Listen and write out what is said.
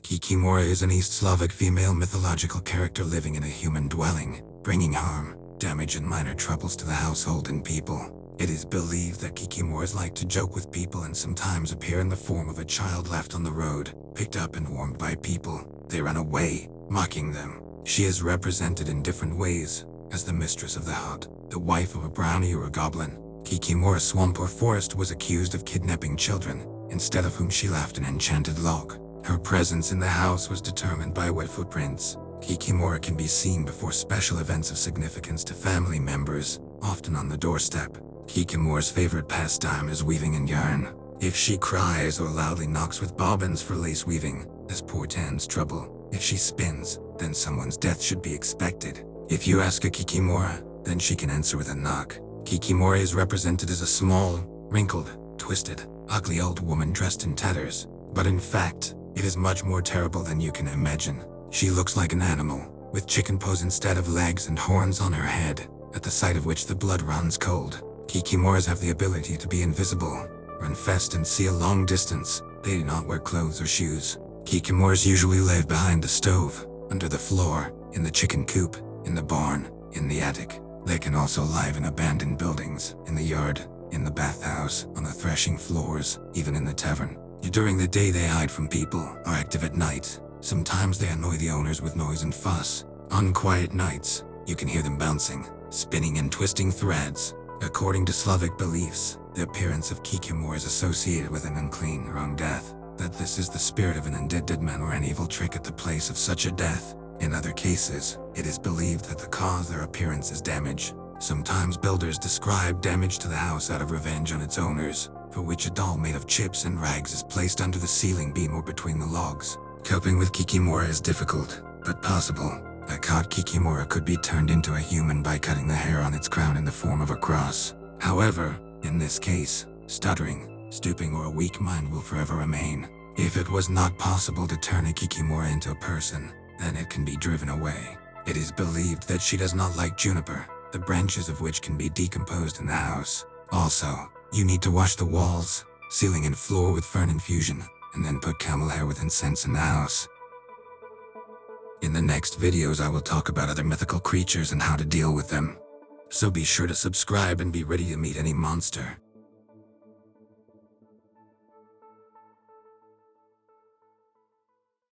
Kikimora is an East Slavic female mythological character living in a human dwelling, bringing harm, damage and minor troubles to the household and people. It is believed that Kikimoras like to joke with people and sometimes appear in the form of a child left on the road, picked up and warmed by people. They run away, mocking them. She is represented in different ways, as the mistress of the hut, the wife of a brownie or a goblin. Kikimora swamp or forest was accused of kidnapping children, instead of whom she left an enchanted log. Her presence in the house was determined by wet footprints. Kikimora can be seen before special events of significance to family members, often on the doorstep. Kikimora's favorite pastime is weaving in yarn. If she cries or loudly knocks with bobbins for lace weaving, this portends trouble. If she spins, then someone's death should be expected. If you ask a Kikimora, then she can answer with a knock. Kikimora is represented as a small, wrinkled, twisted, ugly old woman dressed in tatters. But in fact, it is much more terrible than you can imagine. She looks like an animal, with chicken paws instead of legs and horns on her head, at the sight of which the blood runs cold. Kikimoras have the ability to be invisible, run fast and see a long distance. They do not wear clothes or shoes. Kikimoras usually live behind the stove, under the floor, in the chicken coop, in the barn, in the attic. They can also live in abandoned buildings, in the yard, in the bathhouse, on the threshing floors, even in the tavern. During the day they hide from people, are active at night. Sometimes they annoy the owners with noise and fuss. On quiet nights, you can hear them bouncing, spinning and twisting threads. According to Slavic beliefs, the appearance of Kikimora is associated with an unclean, wrong death, that this is the spirit of an undead dead man or an evil trick at the place of such a death. In other cases, it is believed that the cause of their appearance is damage. Sometimes builders describe damage to the house out of revenge on its owners, for which a doll made of chips and rags is placed under the ceiling beam or between the logs. Coping with Kikimora is difficult, but possible. A caught Kikimora could be turned into a human by cutting the hair on its crown in the form of a cross. However, in this case, stuttering, stooping or a weak mind will forever remain. If it was not possible to turn a Kikimora into a person, then it can be driven away. It is believed that she does not like juniper, the branches of which can be decomposed in the house. Also, you need to wash the walls, ceiling and floor with fern infusion, and then put camel hair with incense in the house. In the next videos I will talk about other mythical creatures and how to deal with them. So be sure to subscribe and be ready to meet any monster.